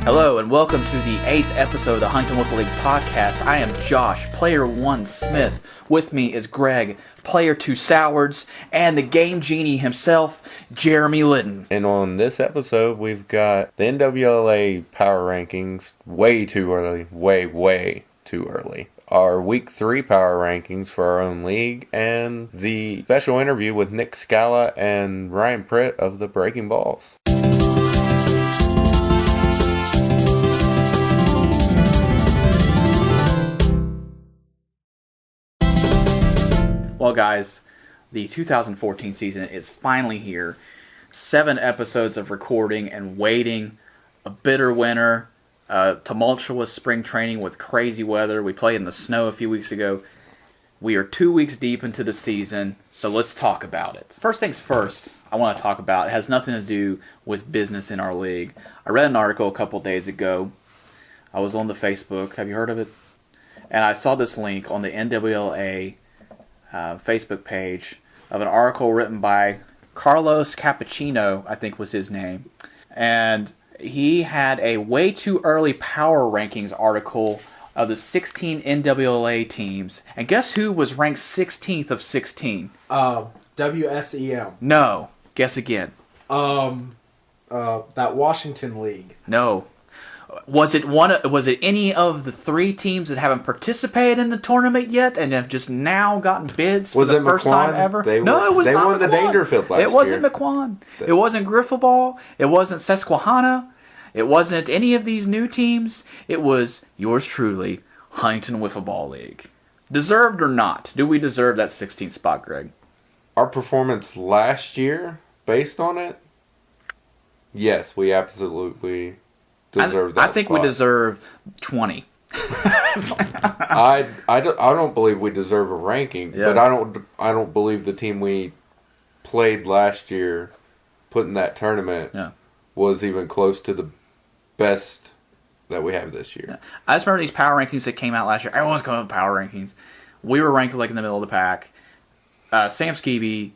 Hello and welcome to the 8th episode of the Huntington Whipple League podcast. I am Josh, Player 1 Smith. With me is Greg, Player 2 Sowards, and the Game Genie himself, Jeremy Litton. And on this episode, we've got the NWLA Power Rankings way too early, way too early. Our Week 3 Power Rankings for our own league, and the special interview with Nick Scala and Ryan Pritt of the Breaking Balls. Well, guys, the 2014 season is finally here. 7 episodes of recording and waiting. A bitter winter. Tumultuous spring training with crazy weather. We played in the snow a few weeks ago. We are 2 weeks deep into the season, so let's talk about it. First things first, I want to talk about, it has nothing to do with business in our league. I read an article a couple days ago. I was on the Facebook. Have you heard of it? And I saw this link on the NWLA Facebook page of an article written by Carlos Cappuccino, I think was his name. And he had a way too early power rankings article of the 16 NWLA teams. And guess who was ranked 16th of 16? WSEM. No. Guess again. That Washington League. No. Was it any of the 3 teams that haven't participated in the tournament yet and have just now gotten bids for the first time ever? No, it was not. They won the Dangerfield last year. It wasn't McQuan. It wasn't Griffball. It wasn't Susquehanna. It wasn't any of these new teams. It was yours truly, Huntington Wiffle Ball League. Deserved or not? Do we deserve that 16th spot, Greg? Our performance last year, based on it, yes, we absolutely deserve that I think spot. we deserve 20. I don't believe we deserve a ranking, Yeah. but I don't believe the team we played last year, put in that tournament, was even close to the best that we have this year. Yeah. I just remember these power rankings that came out last year. Everyone's coming up with power rankings. We were ranked like in the middle of the pack. Sam Skibby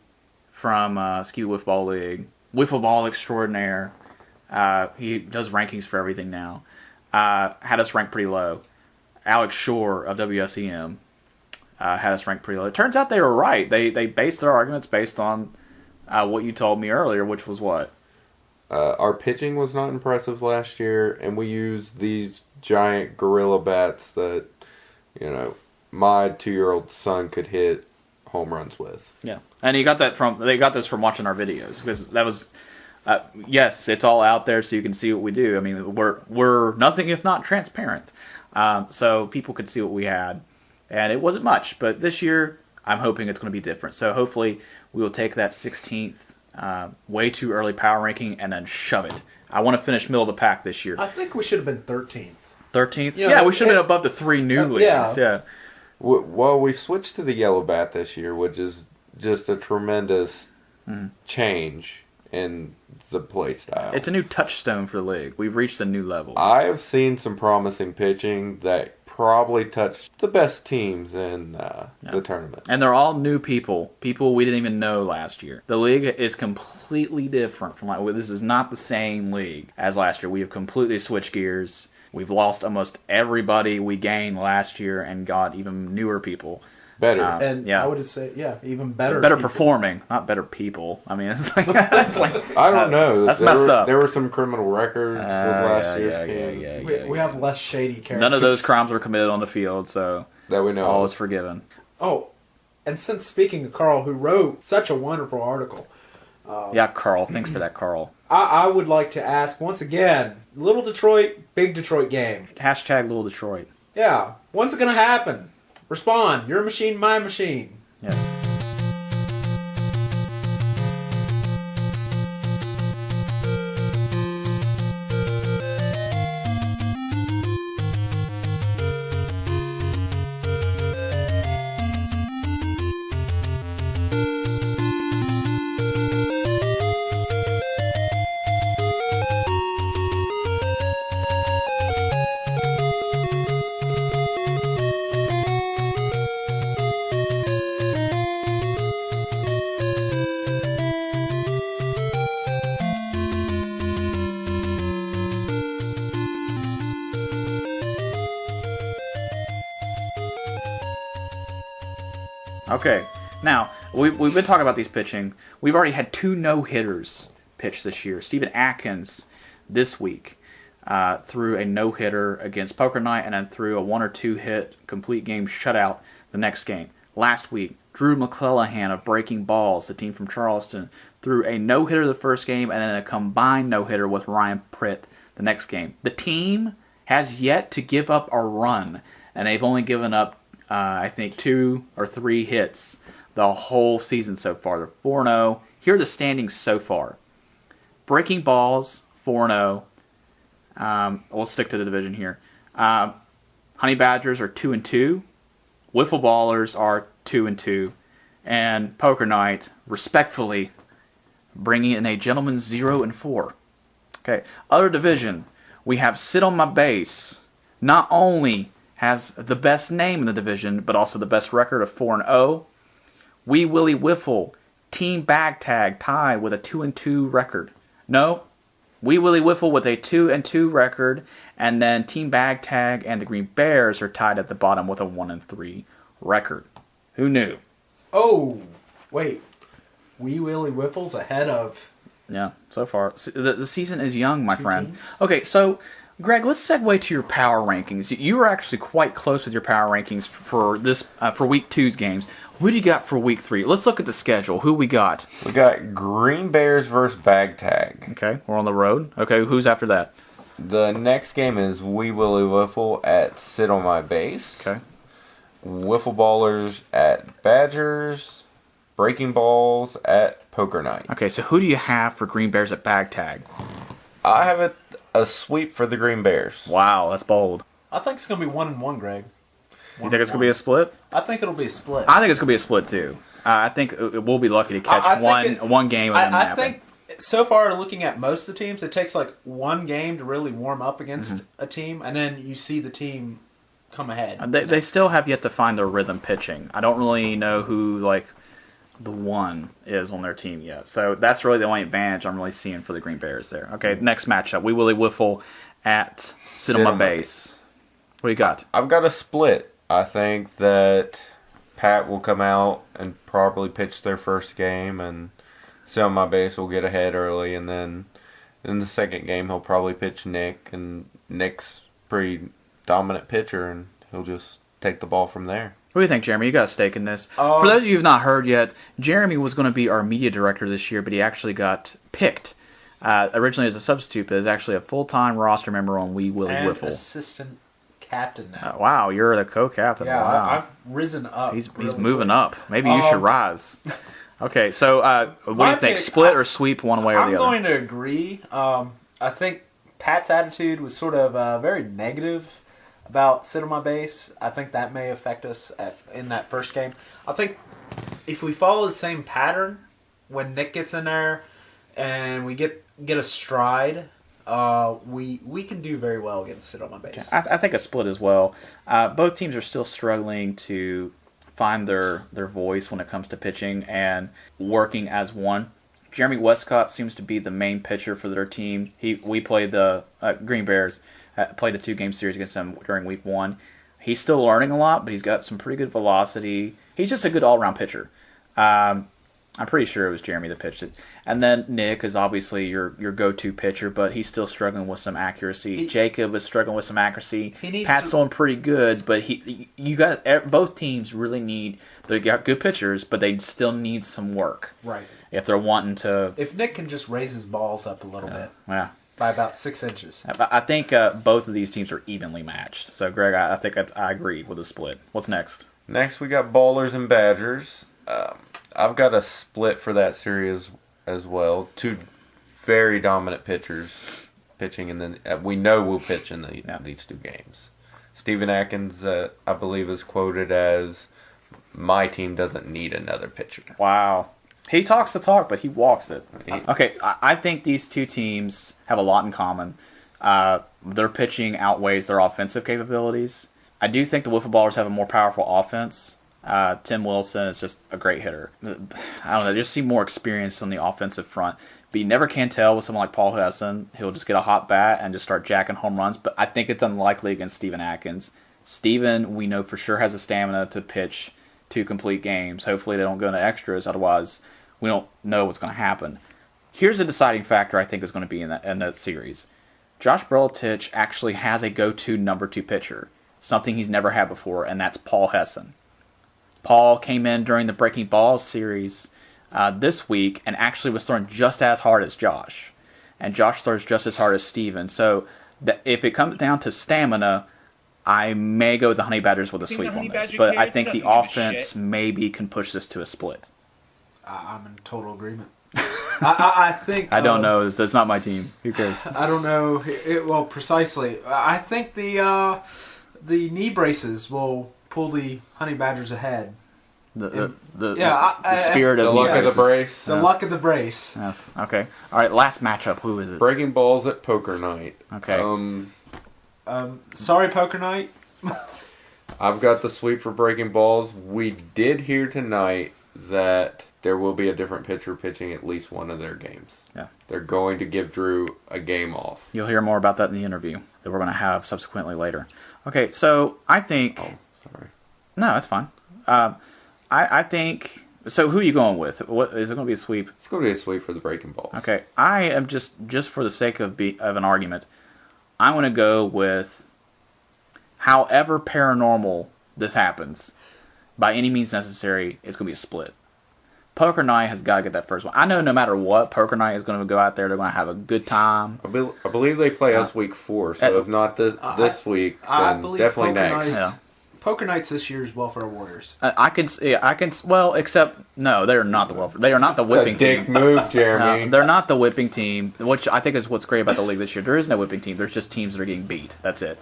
from Skibby Wiffle Ball League, Wiffle Ball Extraordinaire. He does rankings for everything now. Had us ranked pretty low. Alex Shore of WSEM had us ranked pretty low. It turns out they were right. They based their arguments based on what you told me earlier, which was what? Our pitching was not impressive last year, and we used these giant gorilla bats that, my 2-year-old son could hit home runs with. Yeah, and they got this from watching our videos, because that was. Yes, it's all out there so you can see what we do. I mean, we're nothing if not transparent. So people could see what we had. And it wasn't much. But this year, I'm hoping it's going to be different. So hopefully we will take that 16th way too early power ranking and then shove it. I want to finish middle of the pack this year. I think we should have been 13th. 13th? Yeah, we should have been above the 3 new leagues. Yeah. Well, we switched to the yellow bat this year, which is just a tremendous change in the play style. It's a new touchstone for the league. We've reached a new level. I have seen some promising pitching that probably touched the best teams in the tournament. And they're all new people we didn't even know last year. The league is completely different from this is not the same league as last year. We have completely switched gears. We've lost almost everybody we gained last year and got even newer people. Better. I would say, even better. Better people. Performing, not better people. I mean, it's like I don't know. That's messed up. There were some criminal records with last year's team. We have less shady characters. None of those crimes were committed on the field, so that we know all is forgiven. Oh, and since speaking of Carl, who wrote such a wonderful article. Carl. Thanks for that, Carl. I would like to ask, once again, Little Detroit, Big Detroit game. Hashtag Little Detroit. Yeah. When's it going to happen? Respond. Your machine, my machine. Yes. Okay, now we've been talking about these pitching. We've already had 2 no-hitters pitched this year. Stephen Atkins this week threw a no-hitter against Poker Night, and then threw a 1 or 2 hit complete game shutout the next game. Last week, Drew McClellan of Breaking Balls, the team from Charleston, threw a no-hitter the first game and then a combined no-hitter with Ryan Pritt the next game. The team has yet to give up a run, and they've only given up, I think, 2 or 3 hits the whole season so far. They're 4-0. Here are the standings so far. Breaking Balls, 4-0. We'll stick to the division here. Honey Badgers are 2-2. Wiffle Ballers are 2-2. And Poker Night, respectfully, bringing in a gentleman's 0-4. Okay, other division, we have Sit on My Base. Not only has the best name in the division, but also the best record of 4-0. Wee Willie Wiffle, Team Bag Tag, tied with a 2-2 record. No, Wee Willie Wiffle with a 2-2 record, and then Team Bag Tag and the Green Bears are tied at the bottom with a 1-3 record. Who knew? Oh, wait. Wee Willie Wiffle's ahead of... Yeah, so far. The season is young, my 2 friend. teams. Okay, so, Greg, let's segue to your power rankings. You were actually quite close with your power rankings for this for Week 2's games. Who do you got for Week 3? Let's look at the schedule. Who we got? We got Green Bears versus Bag Tag. Okay, we're on the road. Okay, who's after that? The next game is Wee Willie Wiffle at Sit on My Base. Okay. Wiffle Ballers at Badgers. Breaking Balls at Poker Night. Okay, so who do you have for Green Bears at Bag Tag? I have a sweep for the Green Bears. Wow, that's bold. I think it's going to be 1-1, Greg. You think it's going to be a split? I think it'll be a split. I think it's going to be a split, too. I think we'll be lucky to catch I think one game of them I happen. think so far, looking at most of the teams, it takes like one game to really warm up against a team, and then you see the team come ahead. They still have yet to find their rhythm pitching. I don't really know who, like, the one is on their team yet. So that's really the only advantage I'm really seeing for the Green Bears there. Okay, next matchup. Wee Willie Wiffle at Sit on My Base. What do you got? I've got a split. I think that Pat will come out and probably pitch their first game, and Sit on My Base will get ahead early, and then in the second game he'll probably pitch Nick, and Nick's pretty dominant pitcher, and he'll just take the ball from there. What do you think, Jeremy? You got a stake in this. For those of you who have not heard yet, Jeremy was going to be our media director this year, but he actually got picked. Originally as a substitute, but is actually a full-time roster member on Wee Willie and Wiffle. assistant captain now. Wow, you're the co-captain. Yeah, wow. I've risen up. He's really moving quick. up. Maybe you should rise. Okay, so what do you think? pick, Split or sweep one way or I'm the other? going to agree. I think Pat's attitude was sort of very negative about Sit on My Base. I think that may affect us in that first game. I think if we follow the same pattern, when Nick gets in there and we get a stride, we can do very well against Sit on My Base. I think a split as well. Both teams are still struggling to find their voice when it comes to pitching and working as one. Jeremy Westcott seems to be the main pitcher for their team. We played the Green Bears, played a 2-game series against them during Week 1. He's still learning a lot, but he's got some pretty good velocity. He's just a good all-around pitcher. I'm pretty sure it was Jeremy that pitched it. And then Nick is obviously your go-to pitcher, but he's still struggling with some accuracy. Jacob is struggling with some accuracy. Pat's doing pretty good, but both teams really need. They got good pitchers, but they still need some work. Right. If they're wanting to. If Nick can just raise his balls up a little bit. Yeah. By about 6 inches. I think both of these teams are evenly matched. So, Greg, I think I agree with the split. What's next? Next, we got Ballers and Badgers. I've got a split for that series as well. 2 very dominant pitchers pitching, and then we know we'll pitch in these 2 games. Stephen Atkins, I believe, is quoted as, "My team doesn't need another pitcher." Wow. He talks the talk, but he walks it. Okay, I think these 2 teams have a lot in common. Their pitching outweighs their offensive capabilities. I do think the Wiffle Ballers have a more powerful offense. Tim Wilson is just a great hitter. I don't know, just see more experience on the offensive front. But you never can tell with someone like Paul Hesson. He'll just get a hot bat and just start jacking home runs. But I think it's unlikely against Stephen Atkins. Stephen, we know for sure, has the stamina to pitch 2 complete games. Hopefully they don't go into extras. Otherwise, we don't know what's going to happen. Here's a deciding factor I think is going to be in that series. Josh Belichick actually has a go-to number 2 pitcher, something he's never had before, and that's Paul Hesson. Paul came in during the Breaking Balls series this week and actually was throwing just as hard as Josh. And Josh throws just as hard as Steven. So if it comes down to stamina, I may go with the Honey Badgers with a sweep on this. But I think the offense maybe can push this to a split. I'm in total agreement. I think... I don't know. That's not my team. Who cares? I don't know. Well, precisely. I think the knee braces will pull the Honey Badgers ahead. The spirit of the luck of the brace. The luck of the brace. Yes. Okay. All right. Last matchup. Who is it? Breaking Balls at Poker Night. Okay. Sorry, Poker Night. I've got the sweep for Breaking Balls. We did hear tonight that there will be a different pitcher pitching at least one of their games. Yeah. They're going to give Drew a game off. You'll hear more about that in the interview that we're going to have subsequently later. Okay, so I think... Oh, sorry. No, that's fine. I think... So who are you going with? What is it going to be a sweep? It's going to be a sweep for the Breaking Balls. Okay, I am just for the sake of an argument, I'm going to go with however paranormal this happens, by any means necessary, it's going to be a split. Poker Night has got to get that first one. I know no matter what, Poker Night is going to go out there. They're going to have a good time. I believe they play us week 4, so if not this week, then definitely next. Poker Nights this year is Welfare Warriors. I can. Well, except no, they are not the welfare. They are not the whipping team. Dick move, Jeremy. No, they're not the whipping team, which I think is what's great about the league this year. There is no whipping team. There's just teams that are getting beat. That's it.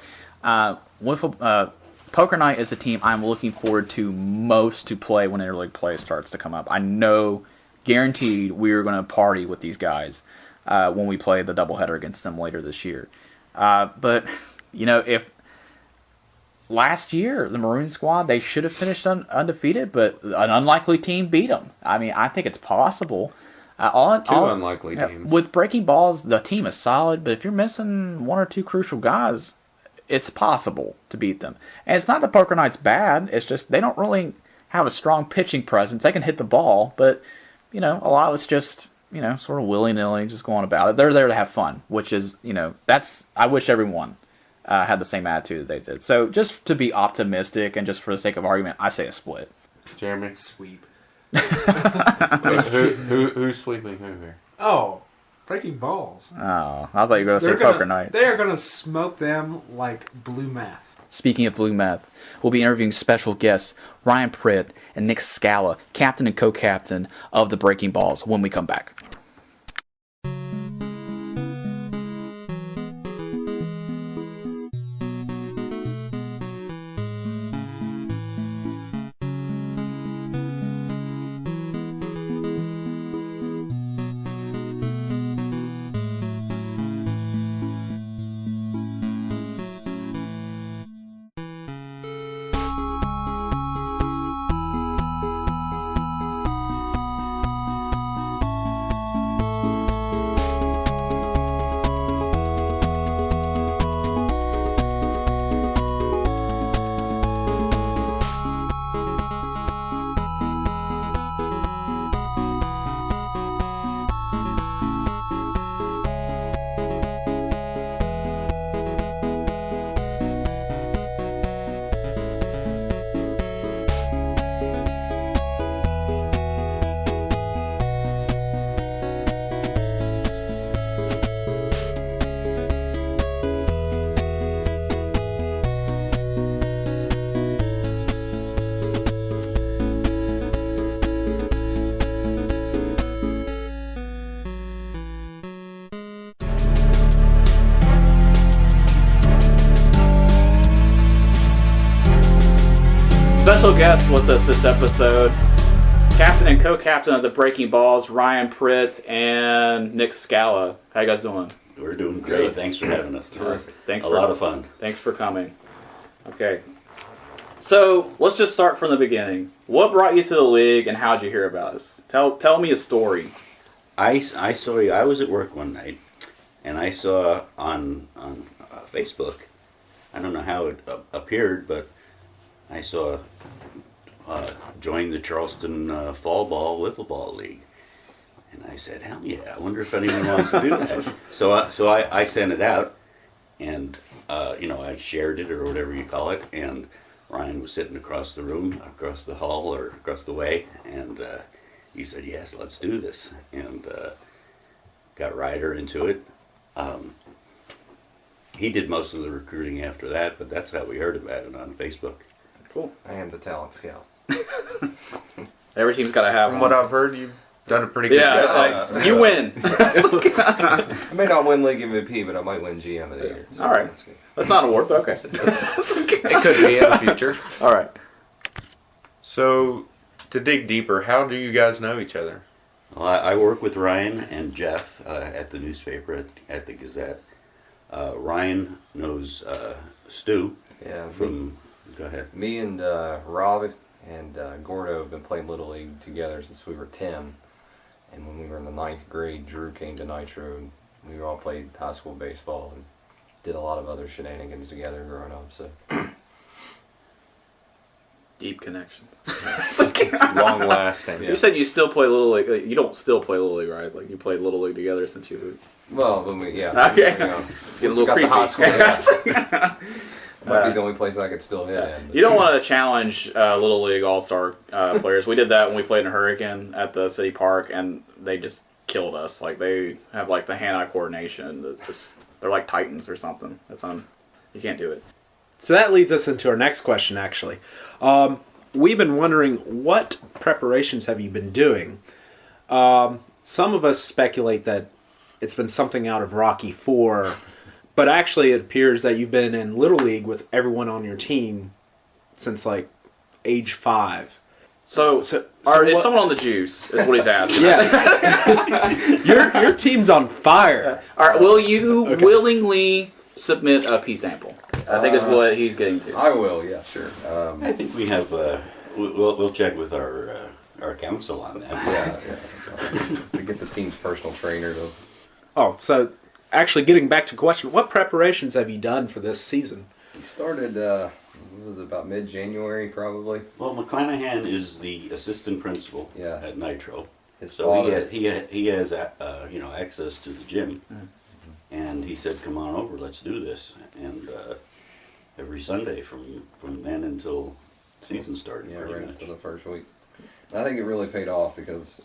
Poker Night is a team I'm looking forward to most to play when interleague play starts to come up. I know, guaranteed, we're going to party with these guys when we play the doubleheader against them later this year. But, if last year, the Maroon squad, they should have finished undefeated, but an unlikely team beat them. I mean, I think it's possible. Two unlikely teams. With Breaking Balls, the team is solid, but if you're missing 1 or 2 crucial guys, it's possible to beat them. And it's not that Poker Night's bad. It's just they don't really have a strong pitching presence. They can hit the ball, but, a lot of it's just, sort of willy-nilly, just going about it. They're there to have fun, which is, I wish everyone had the same attitude that they did. So just to be optimistic and just for the sake of argument, I say a split. Jeremy? Sweep. Who's sweeping who here? Oh, Breaking Balls. Oh, I thought you were going to say Poker Night. They are going to smoke them like blue meth. Speaking of blue meth, we'll be interviewing special guests Ryan Pritt and Nick Scala, captain and co-captain of the Breaking Balls, when we come back. Special guests with us this episode, captain and co-captain of the Breaking Balls, Ryan Pritt and Nick Scala. How you guys doing? We're doing great. Thanks for having us. Thanks a lot of fun. Thanks for coming. Okay. So, let's just start from the beginning. What brought you to the league and how'd you hear about us? Tell me a story. I saw you. I was at work one night, and I saw on Facebook, I don't know how it appeared, but I saw join the Charleston Fall Ball Wiffle Ball League. And I said, hell yeah, I wonder if anyone wants to do that. So I sent it out, and I shared it, or whatever you call it, and Ryan was sitting across the room, across the hall, or across the way, and he said, yes, let's do this, and got Ryder into it. He did most of the recruiting after that, but that's how we heard about it on Facebook. Cool. I am the talent scout. Every team's got to have From one. what I've heard, you've done a pretty good Yeah, job. it's like, you win. I may not win league MVP, but I might win GM of the year. So All right. that's good. That's not an award, but okay. It could be in the future. All right. So, to dig deeper, how do you guys know each other? Well, I work with Ryan and Jeff at the newspaper, at the Gazette. Ryan knows Stu Yeah, from, go ahead. me and Rob and Gordo have been playing Little League together since we were 10. And when we were in the 9th grade, Drew came to Nitro, and we all played high school baseball and did a lot of other shenanigans together growing up. So Deep connections. Long lasting. You said you still play Little League. You don't still play Little League, right? It's like you played Little League together since you were... well, when we Okay. It's getting a little got creepy. to high school. Yeah. Might be the only place I could still hit in. You don't want to challenge Little League All-Star players. We did that when we played in Hurricane at the city park, and they just killed us. Like, they have, like, the hand-eye coordination. They're like Titans or something. You can't do it. So that leads us into our next question, actually. We've been wondering, what preparations have you been doing? Some of us speculate that it's been something out of Rocky IV, but actually it appears that you've been in Little League with everyone on your team since, like, age 5. So is someone on the juice, is what he's asking. Yes. your team's on fire. All right, will you willingly submit a pee sample? I think is what he's getting to. I will, yeah, sure. I think we have, we'll check with our council on that. Yeah. To get the team's personal trainer to... Oh, so actually getting back to the question, what preparations have you done for this season? We started, it was about mid-January probably. Well, McClanahan is the assistant principal at Nitro. His So father, he has access to the gym, and he said, "Come on over, let's do this." And every Sunday from then until season started. yeah, pretty right much. until the first week. I think it really paid off because...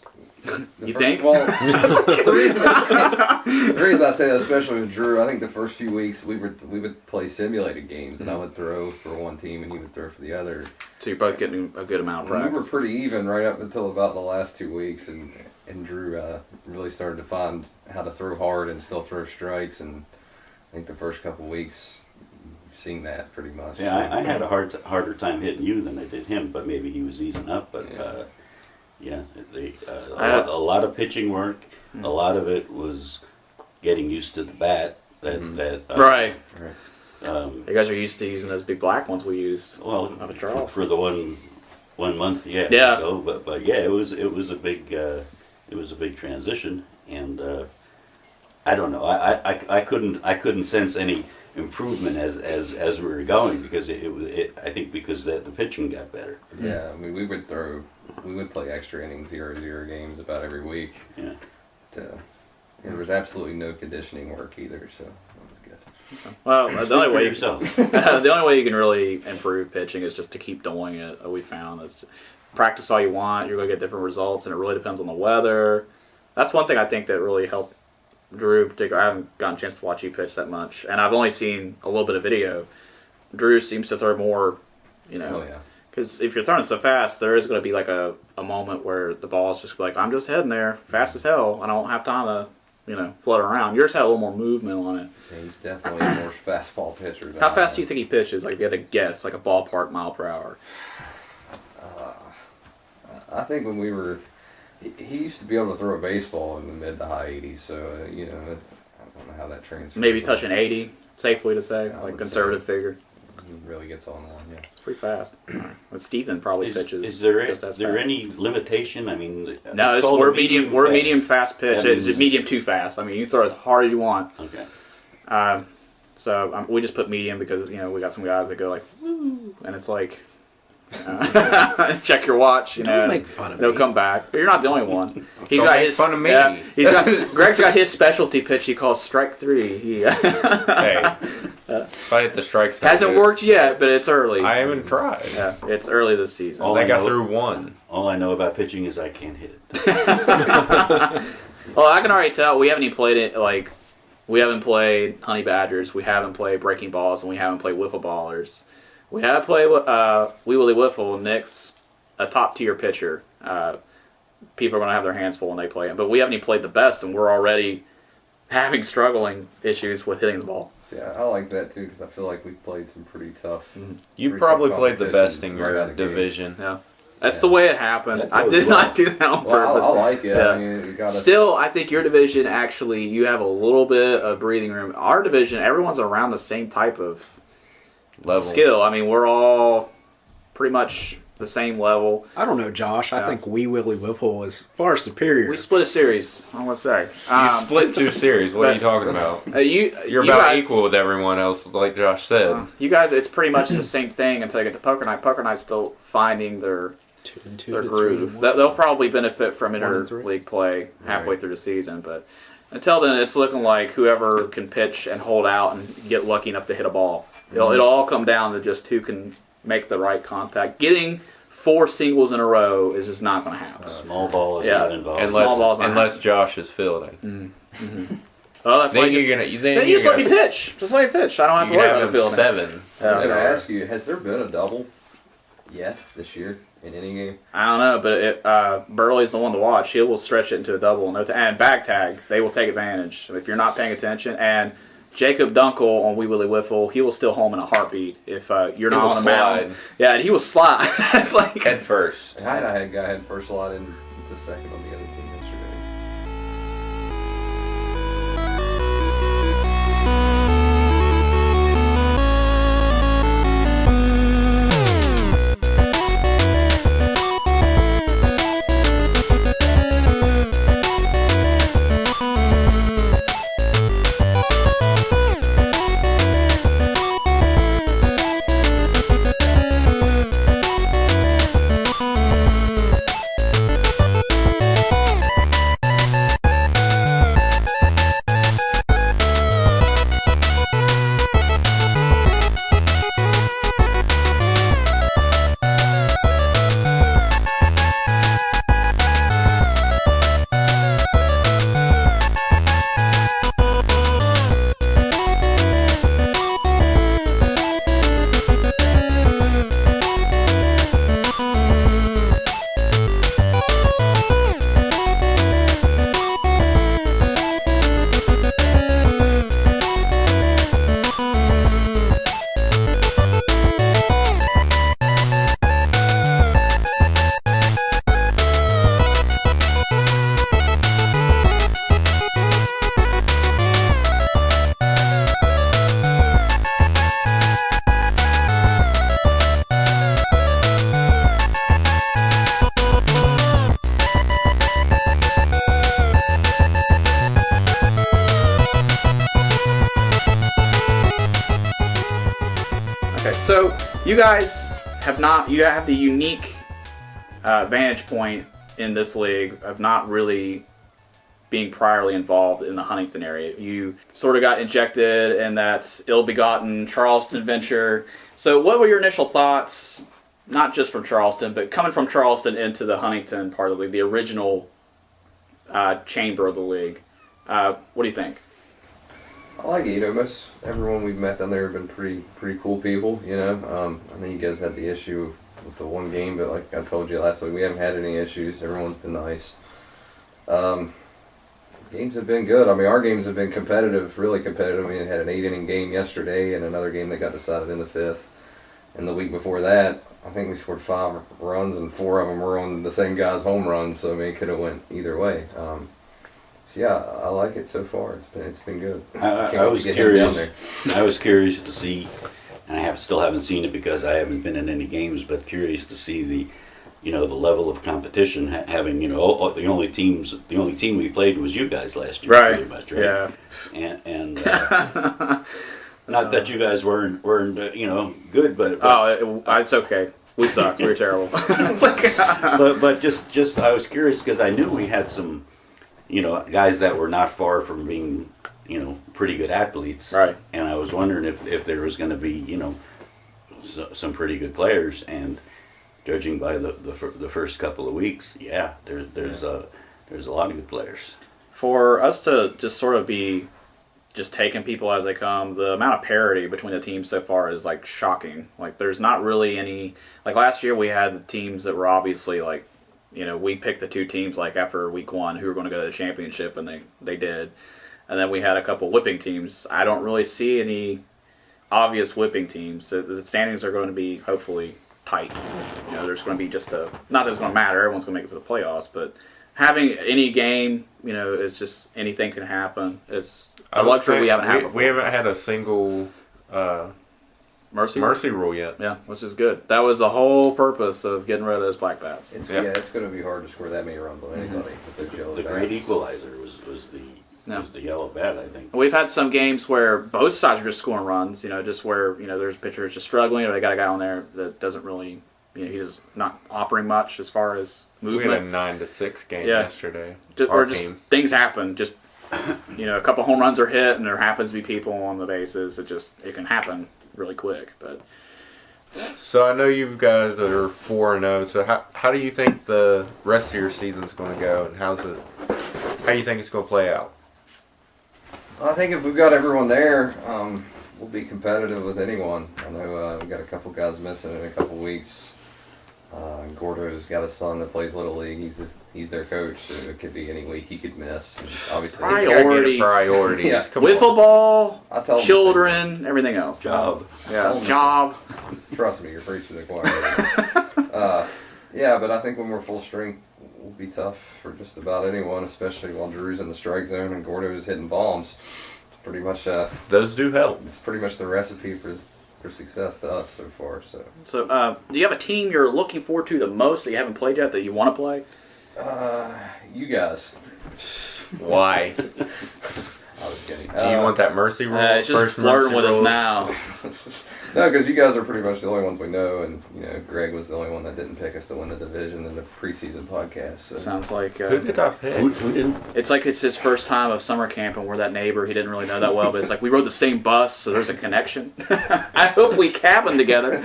You think? Well, the reason I say that, especially with Drew, I think the first few weeks we would play simulated games, and I would throw for one team and he would throw for the other. So you're both getting a good amount of And we practice. were pretty even right up until about the last 2 weeks, and Drew really started to find how to throw hard and still throw strikes, and I think the first couple weeks you've seen that pretty much. Yeah, I had a harder time hitting you than I did him, but maybe he was easing up. But a lot of pitching work. A lot of it was getting used to the bat. Right. Right. You guys are used to using those big black ones we used. Well, Out of Charleston. for the one month, yeah. Yeah. So, but yeah, it was a big transition, and I don't know. I couldn't sense any improvement as we were going because I think because the pitching got better. Yeah, I mean we would play extra innings 0-0 games about every week. Yeah. There was absolutely no conditioning work either, so that was good. Well, the only way yourself. the only way you can really improve pitching is just to keep doing it. We found is practice all you want. You're going to get different results, and it really depends on the weather. That's one thing I think that really helped Drew in particular. I haven't gotten a chance to watch you pitch that much, and I've only seen a little bit of video. Drew seems to throw more, Oh yeah. because if you're throwing so fast, there is going to be like a moment where the ball is just like, I'm just heading there fast as hell. I don't have time to, float around. Yours had a little more movement on it. Yeah, he's definitely a more fastball pitcher. Than How I fast am. do you think he pitches? Like if you had to guess, like a ballpark mile per hour. I think when we were, he used to be able to throw a baseball in the mid to high 80s. So I don't know how that transfers. Maybe touching 80, safely to say, I like would conservative say. figure. He really gets on one. Yeah. It's pretty fast. But Steven probably pitches. Is there just as there fast. any limitation? I mean, No, called we're a medium. We're a fast. medium fast pitch. That It's means- medium too fast. I mean, you throw as hard as you want. Okay. So we just put medium because we got some guys that go like, woo, and it's like Check your watch. Don't make fun of He'll me. come back. But you're not the only one. He's Don't got make his fun of me. Yeah, Greg's got his specialty pitch. He calls strike three. He Hey, if I hit the strike zone, hasn't worked yet, but it's early. I haven't tried. Yeah, it's early this season. Oh, I got know- through one. All I know about pitching is I can't hit it. Well, I can already tell we haven't even played it. Like, we haven't played Honey Badgers, we haven't played Breaking Balls, and we haven't played Wiffle Ballers. We have played Wee Willie Wiffle. Nick's a top tier pitcher. People are going to have their hands full when they play him. But we haven't even played the best, and we're already having struggling issues with hitting the ball. See, I like that too because I feel like we've played some pretty tough. You pretty probably tough played the best in competition right your out of the gate. division. Yeah, that's the way it happened. That I goes did well. not do that on Well, purpose. I like it. Yeah. I mean, you gotta. Still, I think your division actually, you have a little bit of breathing room. Our division, everyone's around the same type of Level. skill. I mean, we're all pretty much the same level. I don't know, Josh. I Yeah. think Wee Willie Wiffle is far superior. We split a series. I want to say You split two series. What are you talking about? You're You're about equal with everyone else, like Josh said. You guys, it's pretty much the same thing until you get to poker night. Poker night's still finding their 2-2 their to groove. 3-1. They'll probably benefit from 1-3. interleague play halfway Right. through the season, but until then, it's looking like whoever can pitch and hold out and get lucky enough to hit a ball. It'll all come down to just who can make the right contact. Getting 4 singles in a row is just not going to happen. Small ball is Yeah. not involved. Small ball's not Unless Josh is fielding. Oh, that's why Then you you're just, gonna. then Then you just you're let me gonna- pitch. Just let me pitch. I don't have to You worry can about have the him fielding. 7. I was Yeah. going to ask you, has there been a double yet this year in any game? I don't know, but Burley's the one to watch. He will stretch it into a double. And bag tag, they will take advantage if you're not paying attention. And Jacob Dunkel on Wee Willie Wiffle, he will still home in a heartbeat if you're He not will on a mound. slide. Yeah, and he will slide. It's like Head first. And I had a guy had first slot in to second on the other team yesterday. okay. So you guys have not. You have the unique vantage point in this league of not really being priorly involved in the Huntington area. You sort of got injected in that ill-begotten Charleston venture. So what were your initial thoughts, not just from Charleston, but coming from Charleston into the Huntington part of the league, the original chamber of the league? What do you think? I like it. You know, most everyone we've met down there have been pretty cool people. You know, I know you guys had the issue with the one game, but like I told you last week, we haven't had any issues. Everyone's been nice. Games have been good. I mean, our games have been competitive, really competitive. I mean, it had an 8-inning game yesterday and another game that got decided in the 5th. And the week before that, I think we scored 5 runs and 4 of them were on the same guy's home runs. So I mean, it could have went either way. So yeah, I like it so far. It's been good. I Can't wait was to get him down curious. there. I was curious to see, and I still haven't seen it because I haven't been in any games. But curious to see the level of competition. Having the only team we played was you guys last year, pretty much, right? Yeah. And not that you guys weren't good, but Oh, it's okay. We suck. We were terrible. It's like, but just I was curious because I knew we had some, guys that were not far from being, pretty good athletes. Right. And I was wondering if there was going to be, some pretty good players. And judging by the first couple of weeks, yeah, there's a lot of good players. for us to just sort of be just taking people as they come, the amount of parity between the teams so far is like shocking. Like there's not really any, like last year we had the teams that were obviously like, we picked the two teams like after week 1 who were going to go to the championship, and they did. And then we had a couple whipping teams. I don't really see any obvious whipping teams. The standings are going to be hopefully tight. There's going to be just not that it's going to matter. Everyone's going to make it to the playoffs, but having any game, it's just anything can happen. It's a luxury we haven't had before. We haven't had a single mercy rule yet. Yeah, which is good. That was the whole purpose of getting rid of those black bats. It's going to be hard to score that many runs on anybody with those yellow The bats. great equalizer was the yellow bat, I think. We've had some games where both sides are just scoring runs, just where, there's a pitcher that's just struggling, or they got a guy on there that doesn't really, he's not offering much as far as movement. We had a 9-6 game yesterday. Or just things happen. Just, a couple home runs are hit, and there happens to be people on the bases. It can happen really quick. But so I know you guys are 4-0. So how do you think the rest of your season's going to go, and how do you think it's going to play out? I think if we've got everyone there, we'll be competitive with anyone. I know we've got a couple guys missing in a couple weeks. Gordo's got a son that plays Little League. He's their coach, so it could be any week he could miss. And obviously, he's got to get a priority. Yeah. Wiffle ball, I tell children, everything else. Job. Yeah, job. Trust me, you're preaching to the choir. Yeah, but I think when we're full strength, we'll be tough for just about anyone, especially while Drew's in the strike zone and Gordo's hitting bombs. It's pretty much those do help. It's pretty much the recipe for success to us so far. So, do you have a team you're looking forward to the most that you haven't played yet that you want to play? You guys. Why? I was kidding. Do you want that mercy rule? It's just flirting with us now. No, because you guys are pretty much the only ones we know, and Greg was the only one that didn't pick us to win the division in the preseason podcast. So. Sounds like who did I pick? Who didn't? It's like it's his first time of summer camp, and we're that neighbor he didn't really know that well, but it's like we rode the same bus, so there's a connection. I hope we cabin together.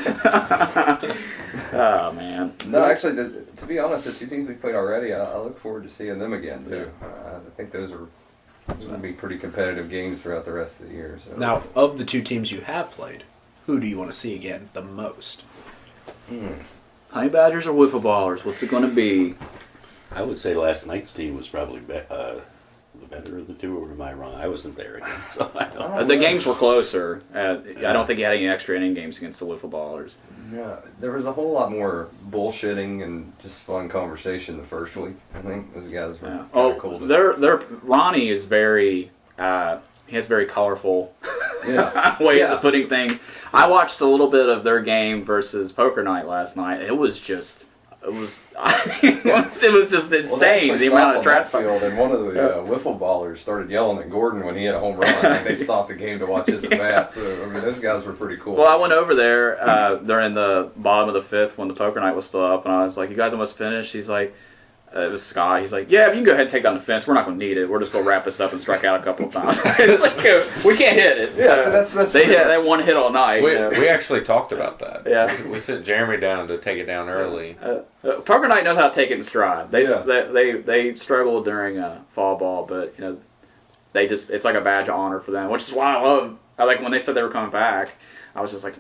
Oh man. No, actually, to be honest, the two teams we played already, I look forward to seeing them again too. I think those will be pretty competitive games throughout the rest of the year. So. Now, of the two teams you have played, who do you want to see again the most? Honey Badgers or Wiffle Ballers? What's it going to be? I would say last night's team was probably the better of the two, or am I wrong? I wasn't there again, so I don't know. The games were closer. I don't think you had any extra inning games against the Wiffle Ballers. Yeah, there was a whole lot more bullshitting and just fun conversation the first week. I think those guys were cool. Ronnie is very. He has very colorful ways of putting things. I watched a little bit of their game versus Poker Night last night. It was just insane the amount of traffic. Field, and one of the wiffle ballers started yelling at Gordon when he had a home run. Like they stopped the game to watch his at bat. So those guys were pretty cool. Well, I went over there during the bottom of the 5th when the Poker Night was still up, and I was like, "You guys almost finished?" He's like. It was Scott. He's like, "Yeah, but you can go ahead and take down the fence. We're not going to need it. We're just going to wrap this up and strike out a couple of times." It's like, we can't hit it. Yeah, so that's they hit that one hit all night. We actually talked about that. Yeah, we sent Jeremy down to take it down early. Poker Night knows how to take it in stride. They struggled during fall ball, but it's like a badge of honor for them, which is why I like when they said they were coming back. I was just like.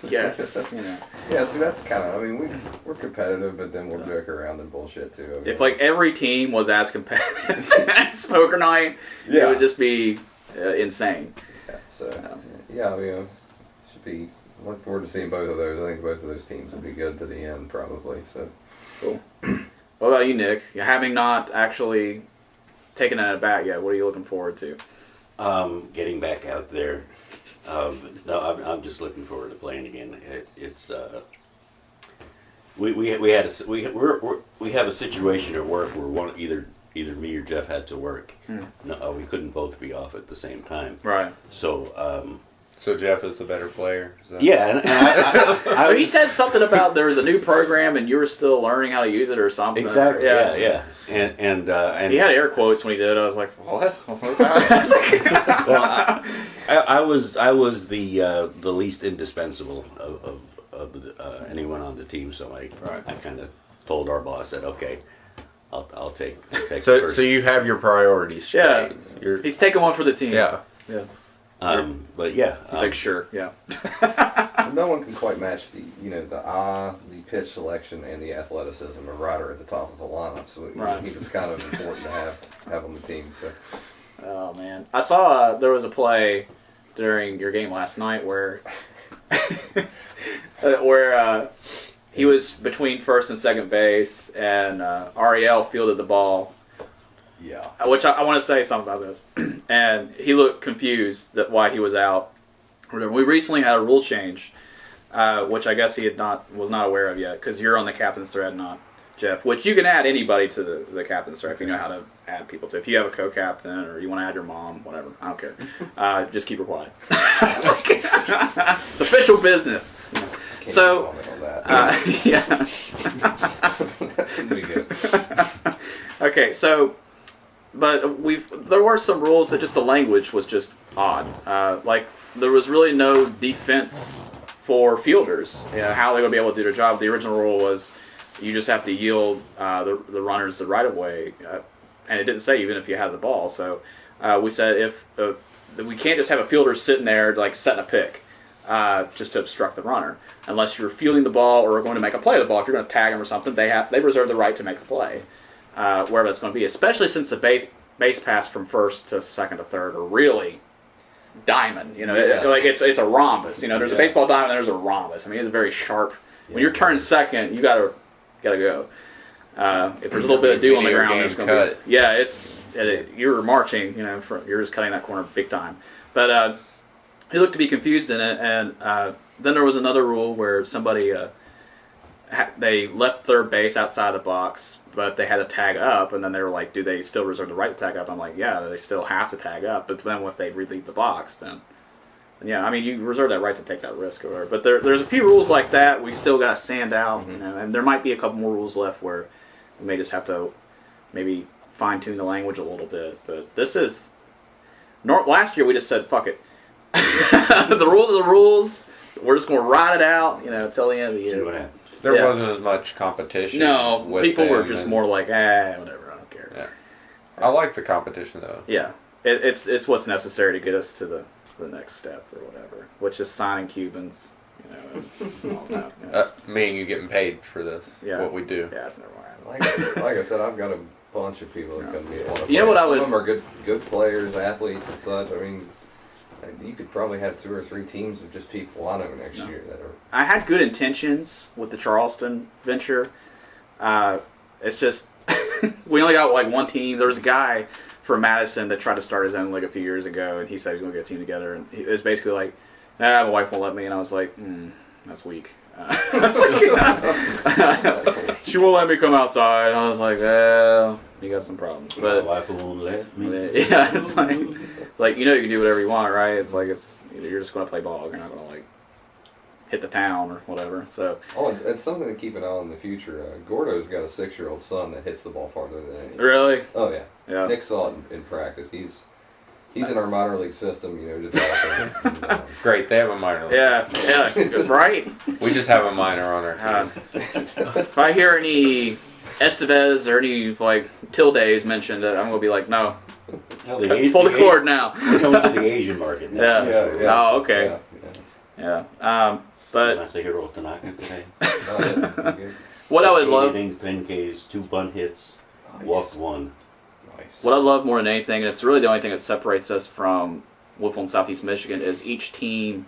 Yes. Yeah, see, that's kind of, we're competitive, but then we'll joke around and bullshit, too. If, every team was as competitive as Poker Night, it would just be insane. Yeah, so, should be, look forward to seeing both of those. I think both of those teams will be good to the end, probably, so. Cool. What about you, Nick? Having not actually taken it at bat yet, what are you looking forward to? Getting back out there. No, I'm just looking forward to playing again. We have a situation at work where either me or Jeff had to work. No, we couldn't both be off at the same time. Right. So So Jeff is the better player. Is that- Yeah, and I He said something about there was a new program and you were still learning how to use it or something. exactly. Yeah. And He had air quotes when he did it. I was like, what? What was that? well, I was the least indispensable of anyone on the team, so I kind of told our boss that okay, I'll take So first. so you have your priorities Yeah. straight. You're, He's taking one for the team. yeah. Yeah. But yeah, He's like, sure, yeah. No one can quite match the the pitch selection and the athleticism of Ryder at the top of the lineup. So Right. I think it's kind of important to have on the team. So Oh, man. I saw there was a play during your game last night where he was between first and second base, and Ariel fielded the ball. yeah, Which I want to say something about this. And he looked confused that why he was out. We recently had a rule change, which I guess he was not aware of yet, because you're on the captain's thread, not Jeff. Which you can add anybody to the captain's thread if you know how to add people to. If you have a co-captain or you want to add your mom, whatever, I don't care. Just keep her quiet. It's official business. can't So, comment on that. Yeah. That wouldn't be good. Okay, so, but there were some rules that just the language was just odd. Like there was really no defense for fielders. You know, how they would be able to do their job. The original rule was you just have to yield the runners the right of way, and it didn't say even if you had the ball. So we said if we can't just have a fielder sitting there like setting a pick. Just to obstruct the runner, unless you're fielding the ball or going to make a play of the ball. If you're going to tag him or something, they reserve the right to make the play, wherever that's going to be. Especially since the base pass from first to second to third are really diamond. You know, it's a rhombus. You know, there's a baseball diamond, and there's a rhombus. I mean, it's very sharp. When you're turning second, you gotta go. If there's a little bit of dew on the Video ground, game there's going to cut. be. Yeah, you're marching. You know, you're just cutting that corner big time. But he looked to be confused in it, and then there was another rule where somebody they left third base outside the box, but they had to tag up, and then they were like, "Do they still reserve the right to tag up?" I'm like, "Yeah, they still have to tag up." But then if they relieve the box, then yeah, I mean, you reserve that right to take that risk or whatever. But there's a few rules like that we still got to sand out, you know, and there might be a couple more rules left where we may just have to maybe fine tune the language a little bit. But this is last year we just said fuck it. The rules are the rules. We're just going to ride it out, you know, till the end of the see what year. happens. There Yeah. wasn't as much competition. No, with people were them just and- more like, whatever, I don't care. Yeah. I like the competition though. Yeah, it's what's necessary to get us to the next step or whatever, which is signing Cubans, you know, and all that. You know, Me and you getting paid for this. Yeah. What we do. yeah, it's never mind. Like I said, I've got a bunch of people that come to me that want to play. You know what I Some would- of them are good players, athletes, and such. I mean, you could probably have 2 or 3 teams of just people I know next year that are. I had good intentions with the Charleston venture. It's just we only got like one team. There was a guy from Madison that tried to start his own league a few years ago, and he said he was going to get a team together. And it was basically like, my wife won't let me, and I was like, that's weak. She won't let me come outside. I was like, well, you got some problems. My But wife won't let me. yeah, it's like you know you can do whatever you want, right? It's like you're just going to play ball. You're not going to like hit the town or whatever. So Oh, and something to keep an eye on in the future. Gordo's got a 6-year-old son that hits the ball farther than any. really, Oh yeah. yeah. Nick saw it in practice. He's in our minor league system, you know, developing. And, Great, they have a minor league. Yeah, right. We just have a minor on our team. If I hear any Estevez or any like Tildes mentioned, I'm gonna be like, no, No, pull the cord now. We're going to the Asian market now. Yeah. Oh, okay. Yeah. But Masahiro Tanaka today. Yeah. what I would 8 love, innings, 10 Ks, 2 bunt hits, Nice. walked 1. Nice. what I love more than anything, and it's really the only thing that separates us from Wolfville and Southeast Michigan, is each team.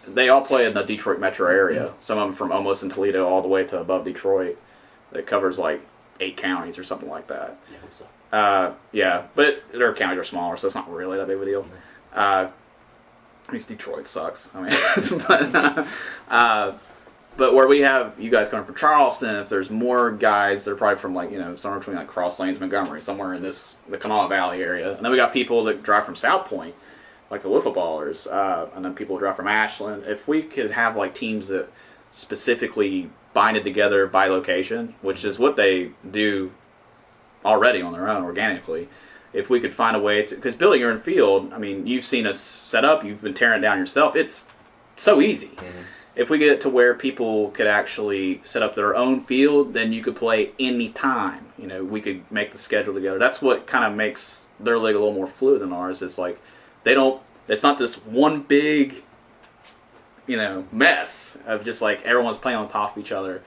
They all play in the Detroit metro area. Some of them from almost in Toledo all the way to above Detroit. That covers like 8 counties or something like that. Yeah, what's up? Yeah, but their counties are smaller, so it's not really that big of a deal. At least Detroit sucks. I mean, but where we have you guys coming from Charleston, if there's more guys, they're probably from like somewhere between like Cross Lanes, Montgomery, somewhere in the Kanawha Valley area, and then we got people that drive from South Point like the wiffle ballers, and then people drive from Ashland. If we could have like teams that specifically binded together by location, which is what they do already on their own organically. If we could find a way to, because building your own field, I mean, you've seen us set up, you've been tearing it down yourself. It's so easy. Mm-hmm. If we get it to where people could actually set up their own field, then you could play any time. You know, we could make the schedule together. That's what kind of makes their league a little more fluid than ours. It's like it's not this one big, mess of just like everyone's playing on top of each other.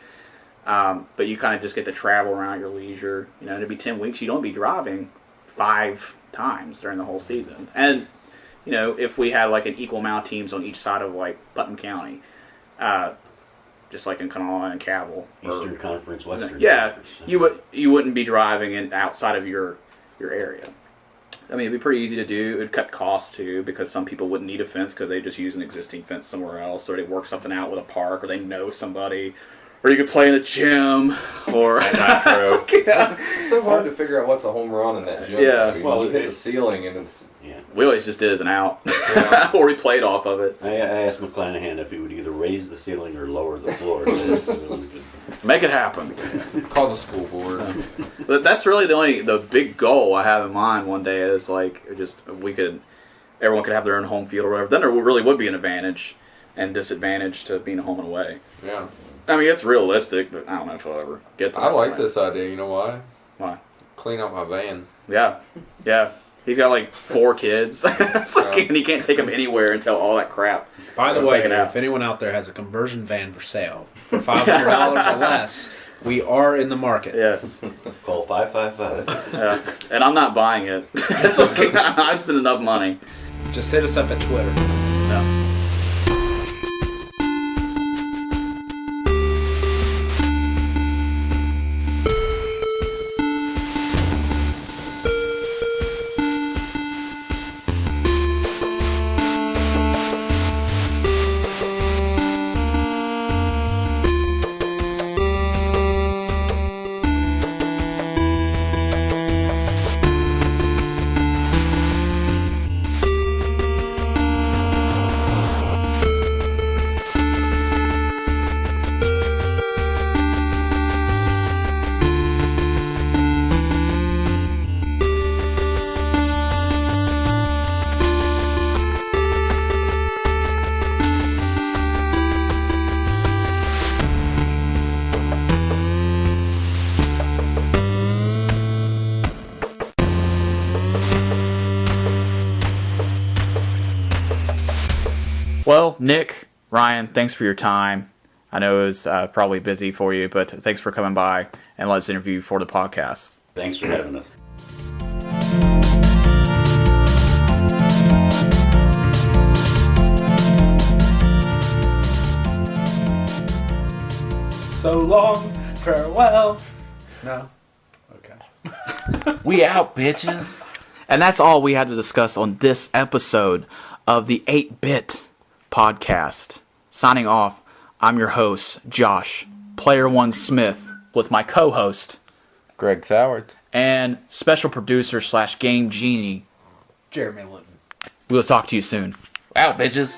But you kind of just get to travel around at your leisure. It'd be 10 weeks. You don't be driving 5 times during the whole season. And, if we had like an equal amount of teams on each side of like Putnam County, just like in Kanawha and Cabell. Eastern Conference, Western Conference. Yeah, you wouldn't be driving outside of your area. I mean, it'd be pretty easy to do. It'd cut costs too, because some people wouldn't need a fence because they just use an existing fence somewhere else, or they work something out with a park, or they know somebody. Or you could play in a gym, or Nitro. It's so hard to figure out what's a home run in that gym. Yeah. I mean, you hit the ceiling and it's... Yeah. We always just did as an out, or we played off of it. I asked McClanahan if he would either raise the ceiling or lower the floor. Make it happen. Call the school board. But that's really the big goal I have in mind one day is like everyone could have their own home field or whatever. Then there really would be an advantage and disadvantage to being a home and away. Yeah. I mean, it's realistic, but I don't know if I'll ever get to that. I like point. this idea. You know why? Why? Clean up my van. Yeah. He's got like 4 kids. It's like, and he can't take them anywhere until all that crap. By the is way, taken out. if anyone out there has a conversion van for sale for $500 or less, we are in the market. Yes. Call 555. Yeah. And I'm not buying it. It's okay. I spent enough money. Just hit us up at Twitter. Yeah. Well, Nick, Ryan, thanks for your time. I know it was probably busy for you, but thanks for coming by and let us interview you for the podcast. Thanks for having us. So long, farewell. No? Okay. We out, bitches. And that's all we had to discuss on this episode of the 8-Bit Podcast. Signing off, I'm your host, Josh, Player One Smith, with my co-host, Greg Sowards. and special producer / game genie. Jeremy Litton. We'll talk to you soon. Out, bitches.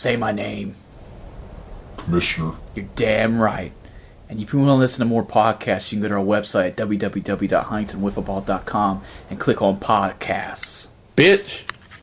Say my name. Commissioner. You're damn right. And if you want to listen to more podcasts, you can go to our website at www.huntingtonwiffleball.com and click on podcasts. Bitch.